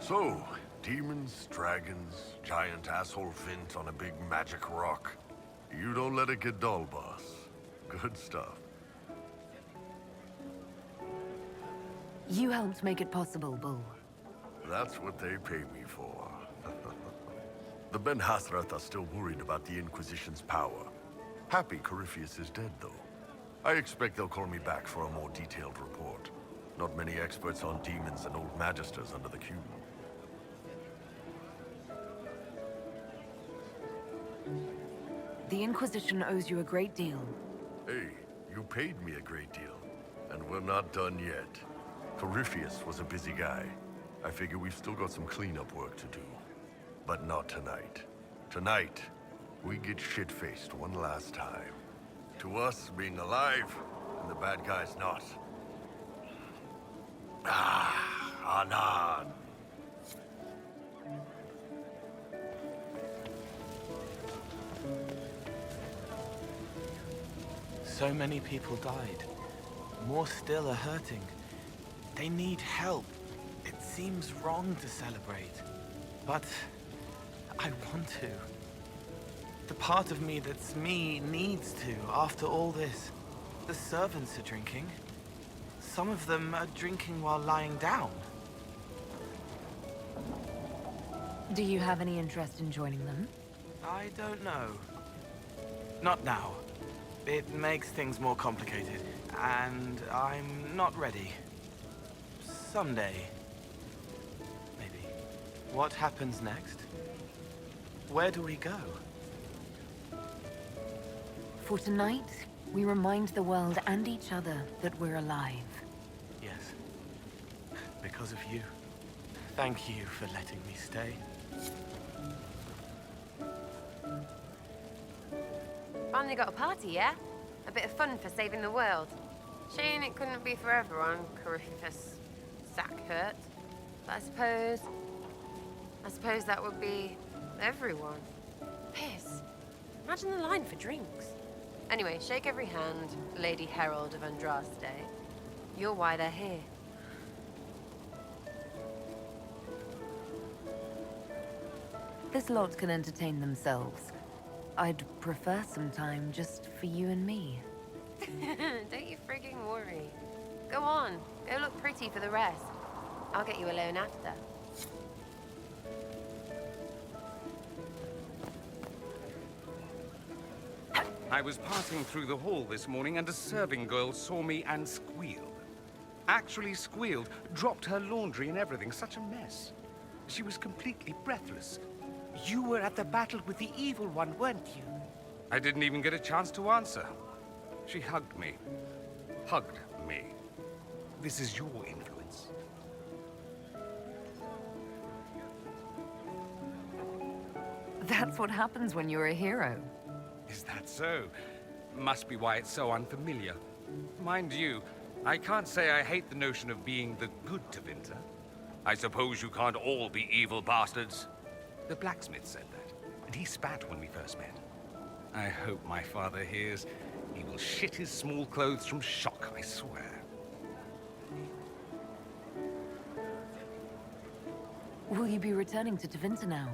So, demons, dragons, giant asshole Vint on a big magic rock. You don't let it get dull, boss. Good stuff. You helped make it possible, Bull. That's what they pay me for. The Ben Hathrath are still worried about the Inquisition's power. Happy Corypheus is dead, though. I expect they'll call me back for a more detailed report. Not many experts on demons and old magisters under the cube. The Inquisition owes you a great deal. Hey, you paid me a great deal. And we're not done yet. Corypheus was a busy guy. I figure we've still got some cleanup work to do. But not tonight. Tonight, we get shit-faced one last time. To us, being alive, and the bad guys not. Anan. So many people died. More still are hurting. They need help. It seems wrong to celebrate. But I want to. The part of me that's me needs to, after all this. The servants are drinking. Some of them are drinking while lying down. Do you have any interest in joining them? I don't know. Not now. It makes things more complicated, and I'm not ready. Someday. Maybe. What happens next? Where do we go? For tonight, we remind the world and each other that we're alive. Yes. Because of you. Thank you for letting me stay. Finally got a party, yeah? A bit of fun for saving the world. Shame it couldn't be for everyone, Corypheus sack hurt. But I suppose that would be everyone. Piss. Imagine the line for drinks. Anyway, shake every hand, Lady Herald of Andraste. You're why they're here. This lot can entertain themselves. I'd prefer some time just for you and me. Don't you frigging worry. Go on, go look pretty for the rest. I'll get you alone after. I was passing through the hall this morning and a serving girl saw me and squealed. Actually squealed, dropped her laundry and everything, such a mess. She was completely breathless. You were at the battle with the evil one, weren't you? I didn't even get a chance to answer. She hugged me. Hugged me. This is your influence. That's what happens when you're a hero. Is that so? Must be why it's so unfamiliar. Mind you, I can't say I hate the notion of being the good Tevinter. I suppose you can't all be evil bastards. The blacksmith said that, and he spat when we first met. I hope my father hears. He will shit his small clothes from shock, I swear. Will you be returning to Tevinter now?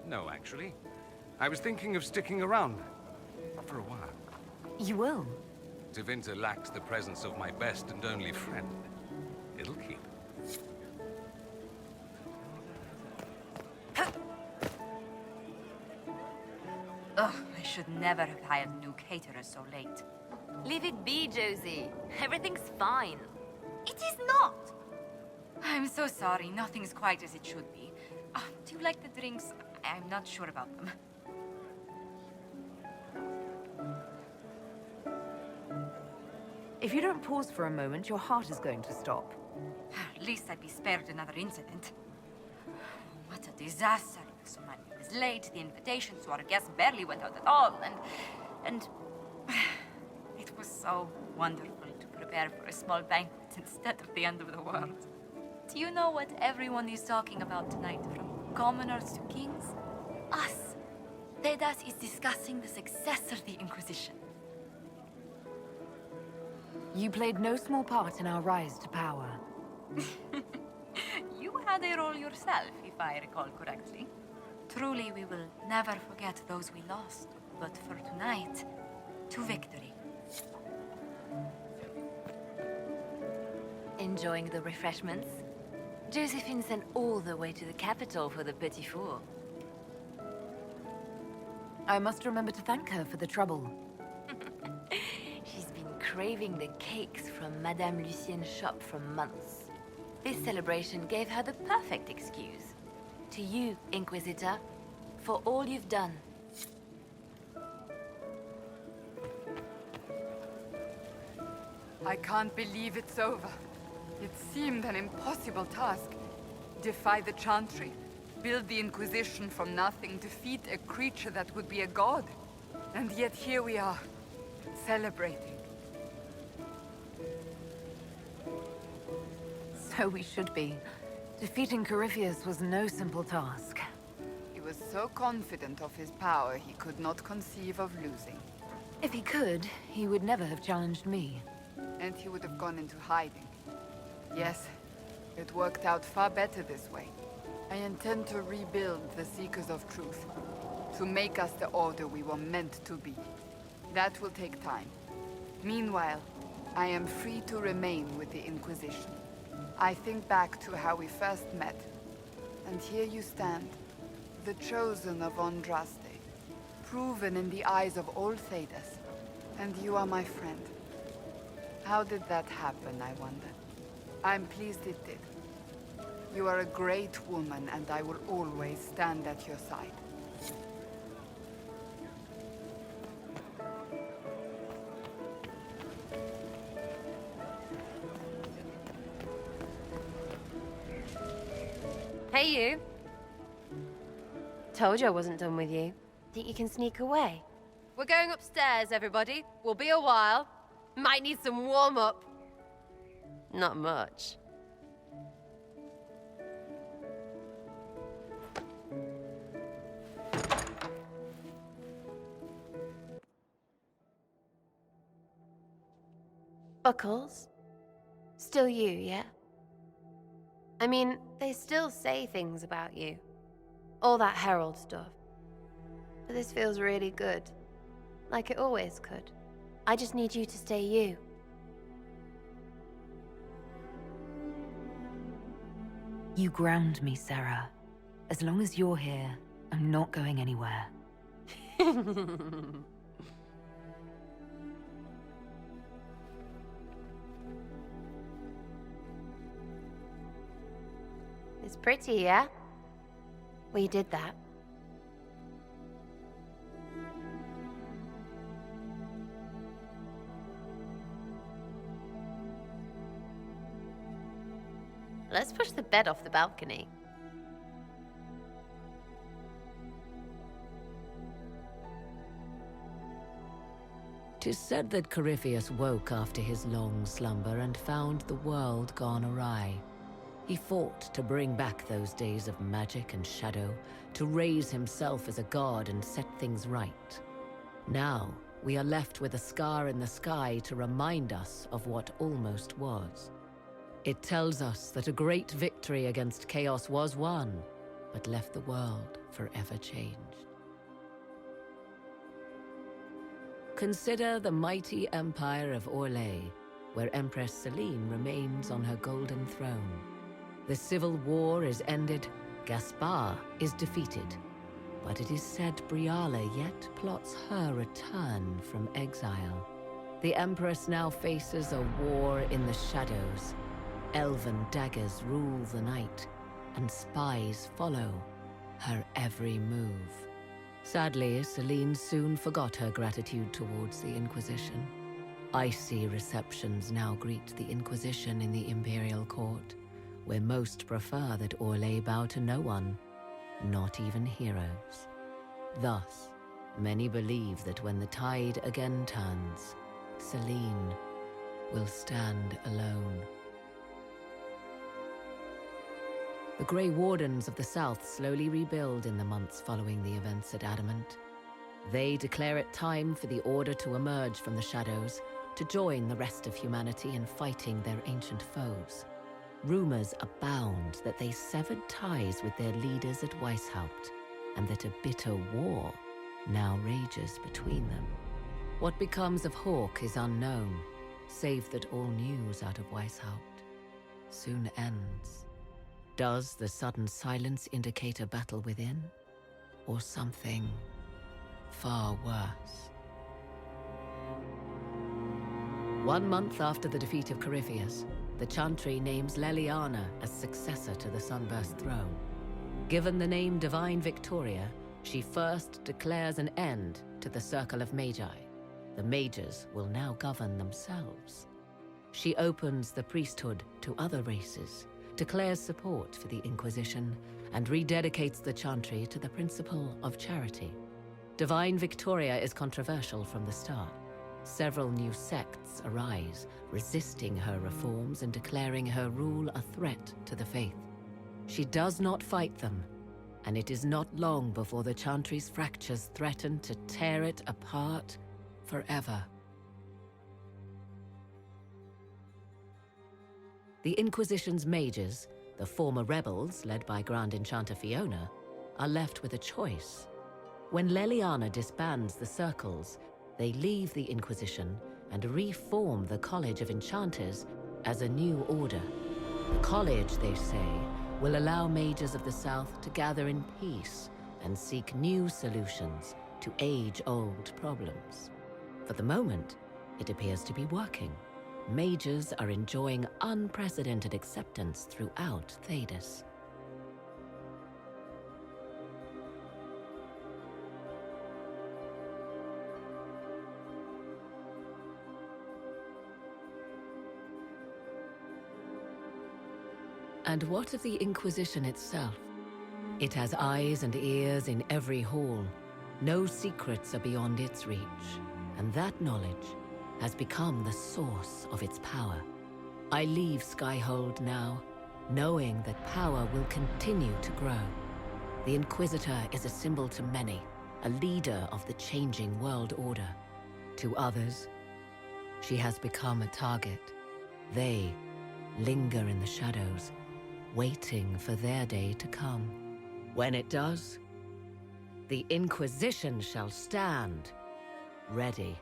No, actually. I was thinking of sticking around. For a while. You will? Tevinter lacks the presence of my best and only friend. It'll keep. Ugh, I should never have hired a new caterer so late. Leave it be, Josie. Everything's fine. It is not! I'm so sorry, nothing's quite as it should be. Do you like the drinks? I'm not sure about them. If you don't pause for a moment, your heart is going to stop. At least I'd be spared another incident. What a disaster. So many was late, the invitations to our guests barely went out at all, and it was so wonderful to prepare for a small banquet instead of the end of the world. Do you know what everyone is talking about tonight, from commoners to kings? Us. Dedas is discussing the success of the Inquisition. You played no small part in our rise to power. You have had a role yourself, if I recall correctly. Truly, we will never forget those we lost. But for tonight, to victory. Enjoying the refreshments? Josephine sent all the way to the capital for the petit four. I must remember to thank her for the trouble. She's been craving the cakes from Madame Lucien's shop for months. This celebration gave her the perfect excuse. To you, Inquisitor, for all you've done. I can't believe it's over. It seemed an impossible task. Defy the Chantry, build the Inquisition from nothing, defeat a creature that would be a god. And yet here we are, celebrating. So we should be. Defeating Corypheus was no simple task. He was so confident of his power, he could not conceive of losing. If he could, he would never have challenged me. And he would have gone into hiding. Yes, it worked out far better this way. I intend to rebuild the Seekers of Truth, to make us the Order we were meant to be. That will take time. Meanwhile, I am free to remain with the Inquisition. I think back to how we first met, and here you stand, the chosen of Andraste, proven in the eyes of all Thedas, and you are my friend. How did that happen, I wonder? I'm pleased it did. You are a great woman, and I will always stand at your side. Hey, you. Told you I wasn't done with you. Think you can sneak away? We're going upstairs, everybody. We'll be a while. Might need some warm-up. Not much. Buckles? Still you, yeah? I mean, they still say things about you. All that Herald stuff. But this feels really good. Like it always could. I just need you to stay you. You ground me, Sarah. As long as you're here, I'm not going anywhere. It's pretty, yeah? We did that. Let's push the bed off the balcony. Tis said that Corypheus woke after his long slumber and found the world gone awry. He fought to bring back those days of magic and shadow, to raise himself as a god and set things right. Now, we are left with a scar in the sky to remind us of what almost was. It tells us that a great victory against chaos was won, but left the world forever changed. Consider the mighty empire of Orlais, where Empress Celine remains on her golden throne. The civil war is ended, Gaspar is defeated, but it is said Briala yet plots her return from exile. The Empress now faces a war in the shadows. Elven daggers rule the night, and spies follow her every move. Sadly, Celine soon forgot her gratitude towards the Inquisition. Icy receptions now greet the Inquisition in the Imperial Court, where most prefer that Orlais bow to no one, not even heroes. Thus, many believe that when the tide again turns, Celine will stand alone. The Grey Wardens of the South slowly rebuild in the months following the events at Adamant. They declare it time for the Order to emerge from the shadows, to join the rest of humanity in fighting their ancient foes. Rumors abound that they severed ties with their leaders at Weishaupt, and that a bitter war now rages between them. What becomes of Hawke is unknown, save that all news out of Weishaupt soon ends. Does the sudden silence indicate a battle within, or something far worse? 1 month after the defeat of Corypheus, the Chantry names Leliana as successor to the Sunburst throne. Given the name Divine Victoria, she first declares an end to the Circle of Magi. The Mages will now govern themselves. She opens the priesthood to other races, declares support for the Inquisition, and rededicates the Chantry to the principle of charity. Divine Victoria is controversial from the start. Several new sects arise, resisting her reforms and declaring her rule a threat to the faith. She does not fight them, and it is not long before the Chantry's fractures threaten to tear it apart forever. The Inquisition's mages, the former rebels led by Grand Enchanter Fiona, are left with a choice. When Leliana disbands the circles, they leave the Inquisition and reform the College of Enchanters as a new order. The college, they say, will allow mages of the South to gather in peace and seek new solutions to age-old problems. For the moment, it appears to be working. Mages are enjoying unprecedented acceptance throughout Thedas. And what of the Inquisition itself? It has eyes and ears in every hall. No secrets are beyond its reach, and that knowledge has become the source of its power. I leave Skyhold now, knowing that power will continue to grow. The Inquisitor is a symbol to many, a leader of the changing world order. To others, she has become a target. They linger in the shadows, waiting for their day to come. When it does, the Inquisition shall stand, ready.